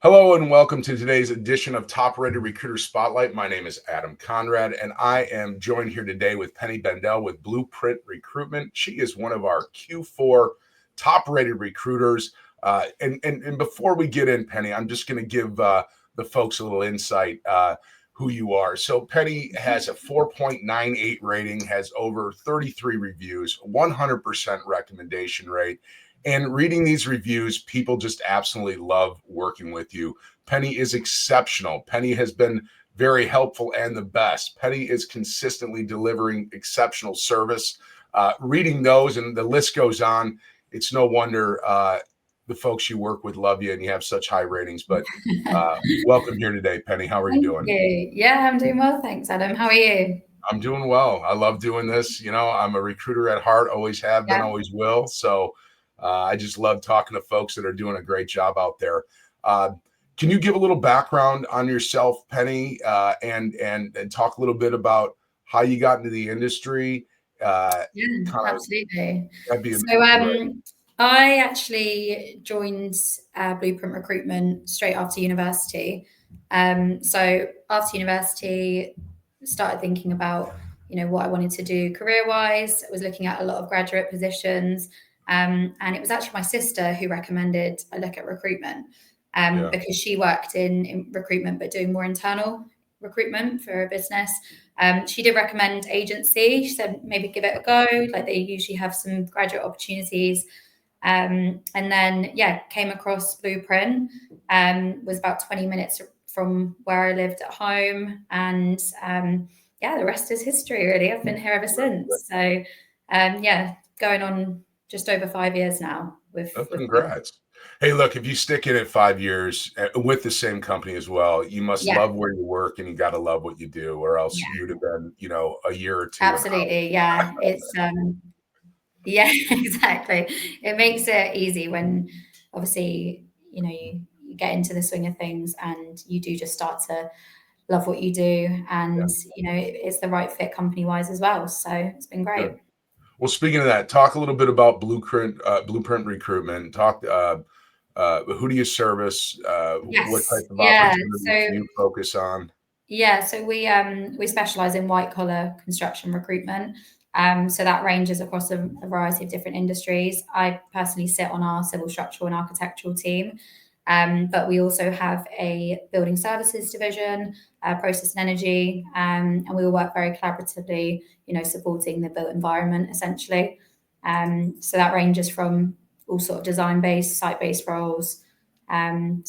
Hello and welcome to today's edition of Top Rated Recruiter Spotlight. My name is Adam Conrad and I am joined here today with Penny Bendle with Blueprint Recruitment. She is one of our Q4 top rated recruiters. And before we get in, Penny, I'm just going to give the folks a little insight who you are. So Penny has a 4.98 rating, has over 33 reviews, 100% recommendation rate. And reading these reviews, people just absolutely love working with you. Penny is exceptional. Penny has been very helpful and the best. Penny is consistently delivering exceptional service. Reading those, and the list goes on, it's no wonder the folks you work with love you and you have such high ratings. But welcome here today, Penny. How are you doing? Thank you. Yeah, I'm doing well. Thanks, Adam. How are you? I'm doing well. I love doing this. You know, I'm a recruiter at heart, always have been, always will. So I just love talking to folks that are doing a great job out there. Can you give a little background on yourself, Penny, and talk a little bit about how you got into the industry? Absolutely. That'd be So I actually joined Blueprint Recruitment straight after university. So after university, started thinking about what I wanted to do career-wise. I was looking at a lot of graduate positions. And it was actually my sister who recommended I look at recruitment because she worked in recruitment, but doing more internal recruitment for a business. She did recommend agency. She said, maybe give it a go. Like they usually have some graduate opportunities. And then, came across Blueprint, was about 20 minutes from where I lived at home. And the rest is history, really. I've been here ever since. So, going on just over 5 years now. Congrats. Hey, look, if you stick in it 5 years with the same company as well, you must love where you work and you got to love what you do, or else you'd have been, a year or two. Absolutely. Yeah. It's, yeah, exactly. It makes it easy when obviously, you get into the swing of things and you do just start to love what you do. And, it's the right fit company wise as well. So it's been great. Good. Well, speaking of that, talk a little bit about Blueprint Recruitment. Talk, who do you service? What type of opportunities do you focus on? Yeah, so we specialize in white collar construction recruitment. So that ranges across a variety of different industries. I personally sit on our civil structural and architectural team. But we also have a building services division, process and energy, and we all work very collaboratively, supporting the built environment essentially. So that ranges from all sort of design-based, site-based roles. Quite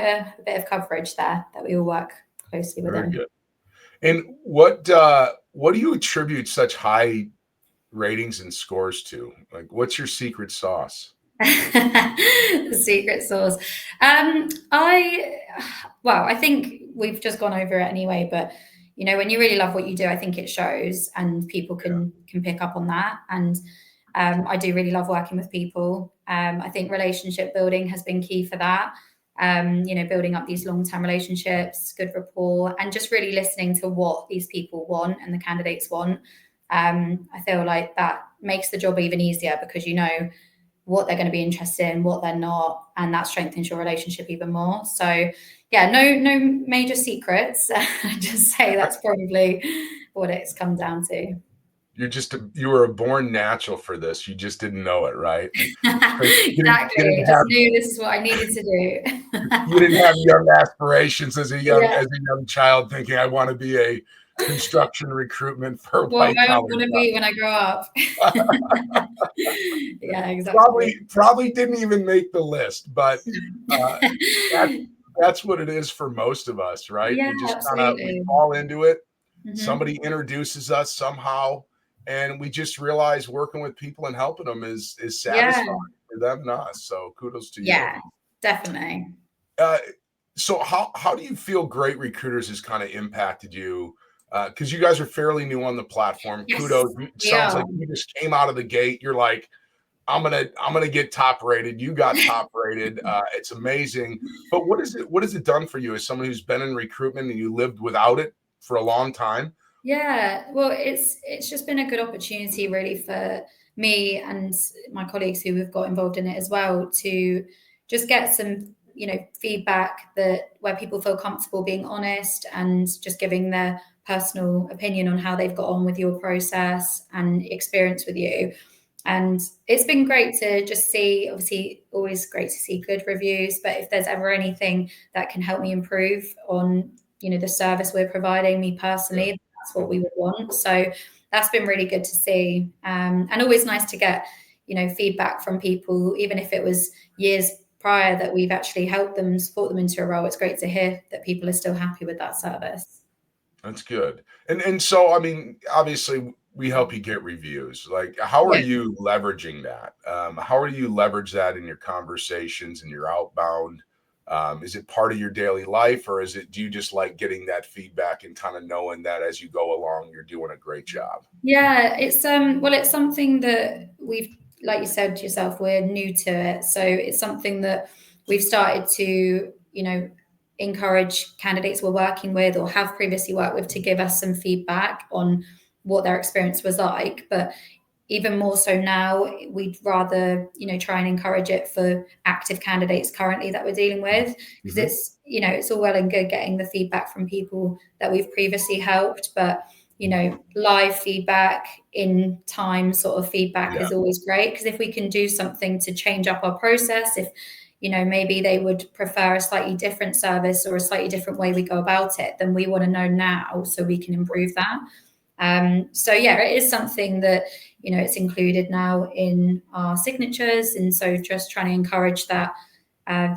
a bit of coverage there that we all work closely with. Very good. And what do you attribute such high ratings and scores to? Like, what's your secret sauce? The secret sauce. I think we've just gone over it anyway, but when you really love what you do, I think it shows and people can pick up on that. And I do really love working with people. I think relationship building has been key for that. Building up these long-term relationships, good rapport, and just really listening to what these people want and the candidates want. I feel like that makes the job even easier because what they're going to be interested in, what they're not, and that strengthens your relationship even more. So no major secrets. I just say that's probably what it's come down to. You were a born natural for this. You just didn't know it, right? Exactly. I just knew this is what I needed to do. You didn't have young aspirations as a young child thinking I want to be a construction recruitment for white collar. What I want to be when I grow up. Yeah, exactly. Probably didn't even make the list, but that's what it is for most of us, right? Yeah, we just absolutely. fall into it. Mm-hmm. Somebody introduces us somehow, and we just realize working with people and helping them is satisfying for them and us. So kudos to you. Yeah, definitely. So how do you feel Great Recruiters has kind of impacted you? Because you guys are fairly new on the platform. Yes, kudos. It sounds like you just came out of the gate. You're like, I'm gonna get top rated. You got top rated. It's amazing. But what has it done for you as someone who's been in recruitment and you lived without it for a long time? Yeah, well, it's just been a good opportunity really for me and my colleagues who have got involved in it as well to just get some feedback that where people feel comfortable being honest and just giving their personal opinion on how they've got on with your process and experience with you. And it's been great to just see, obviously always great to see good reviews, but if there's ever anything that can help me improve on, the service we're providing, me personally, that's what we would want. So that's been really good to see. And always nice to get, feedback from people, even if it was years prior that we've actually helped them, support them into a role. It's great to hear that people are still happy with that service. That's good. And so, I mean, obviously we help you get reviews. Like, how are you leveraging that? How are you leverage that in your conversations and your outbound? Is it part of your daily life, or do you just like getting that feedback and kind of knowing that as you go along, you're doing a great job? Yeah, it's it's something that we've, like you said yourself, we're new to it. So it's something that we've started to, encourage candidates we're working with or have previously worked with to give us some feedback on what their experience was like. But even more so now, we'd rather, try and encourage it for active candidates currently that we're dealing with, because it's, it's all well and good getting the feedback from people that we've previously helped, but live feedback in time sort of feedback is always great, because if we can do something to change up our process, if maybe they would prefer a slightly different service or a slightly different way we go about it, then we want to know now so we can improve that. So yeah, it is something that it's included now in our signatures, and so just trying to encourage that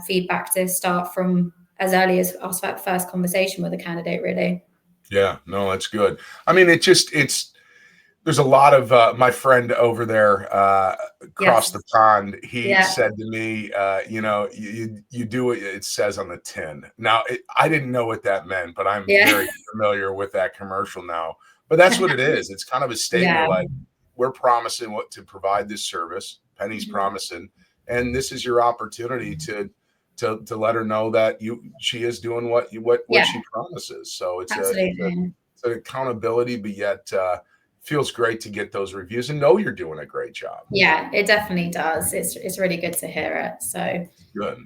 feedback to start from as early as our first conversation with a candidate, really. Yeah, no, that's good. I mean, there's a lot of my friend over there across the pond. He said to me, you do what it says on the tin. Now, I didn't know what that meant, but I'm very familiar with that commercial now. But that's what it is. It's kind of a statement like, we're promising to provide this service. Penny's promising, and this is your opportunity to let her know that she is doing what she promises. So it's an accountability, but yet feels great to get those reviews and know you're doing a great job. Yeah, it definitely does. It's really good to hear it. So good.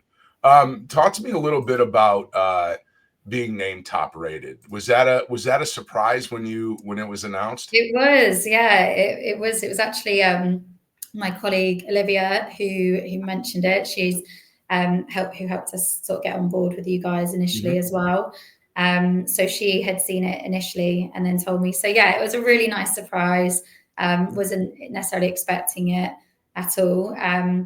Talk to me a little bit about being named top rated. Was that a surprise when it was announced? It was, yeah. It was actually my colleague Olivia who mentioned it. She's who helped us sort of get on board with you guys initially as well. So she had seen it initially and then told me. So yeah, it was a really nice surprise. Wasn't necessarily expecting it at all.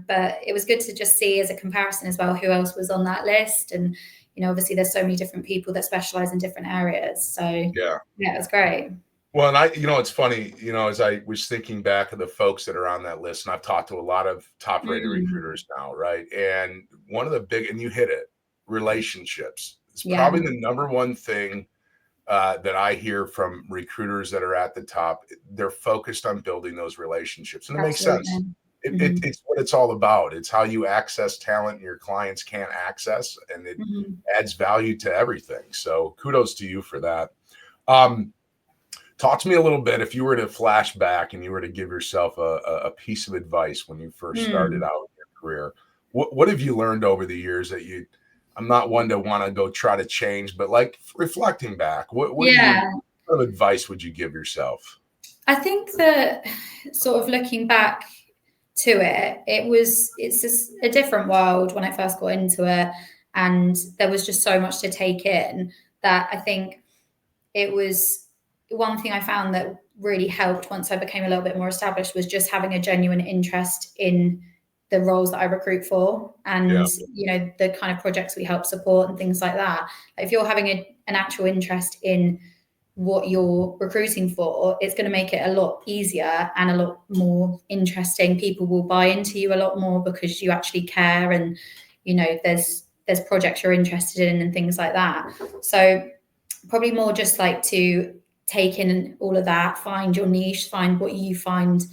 But it was good to just see as a comparison as well who else was on that list. And obviously there's so many different people that specialize in different areas. So yeah, it was great. Well, and it's funny, as I was thinking back of the folks that are on that list, and I've talked to a lot of top rated recruiters now, right? And one of the and you hit it, relationships. It's probably the number one thing that I hear from recruiters that are at the top. They're focused on building those relationships. And it makes sense. It's what it's all about. It's how you access talent your clients can't access, and it adds value to everything. So kudos to you for that. Talk to me a little bit, if you were to flash back and you were to give yourself a piece of advice when you first started out in your career, what have you learned over the years that I'm not one to want to go try to change, but like reflecting back, what advice would you give yourself? I think that sort of looking back to it's just a different world when I first got into it, and there was just so much to take in that I think it was one thing I found that really helped once I became a little bit more established was just having a genuine interest in the roles that I recruit for, and the kind of projects we help support and things like that. If you're having an actual interest in what you're recruiting for, it's going to make it a lot easier and a lot more interesting. People will buy into you a lot more because you actually care, and there's projects you're interested in and things like that. So probably more just like to take in all of that, find your niche, find what you find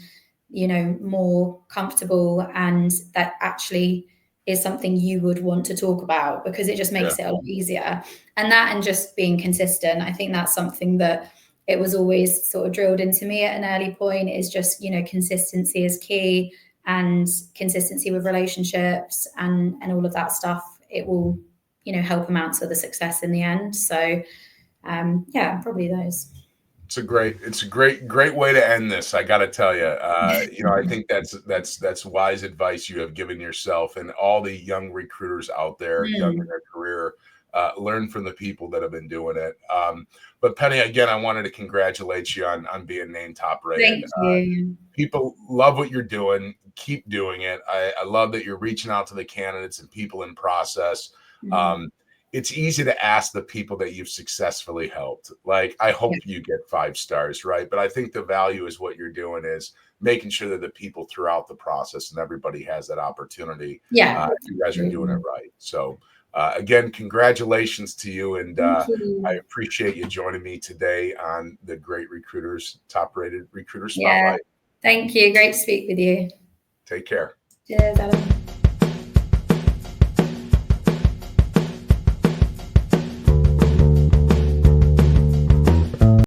more comfortable, and that actually is something you would want to talk about, because it just makes it a lot easier. And just being consistent, I think that's something that it was always sort of drilled into me at an early point, is just consistency is key, and consistency with relationships and all of that stuff it will, help amount to the success in the end. So yeah, probably those. It's a great way to end this. I got to tell you, I think that's wise advice you have given yourself and all the young recruiters out there, young in their career. Learn from the people that have been doing it. But Penny, again, I wanted to congratulate you on being named top rated. Thank you. People love what you're doing. Keep doing it. I love that you're reaching out to the candidates and people in process. It's easy to ask the people that you've successfully helped. Like, I hope you get 5 stars, right? But I think the value is what you're doing is making sure that the people throughout the process and everybody has that opportunity. Yeah. You guys are doing it right. So again, congratulations to you. And I appreciate you joining me today on the Great Recruiters, Top Rated Recruiter Spotlight. Thank you. Great to speak with you. Take care. Cheers, Adam.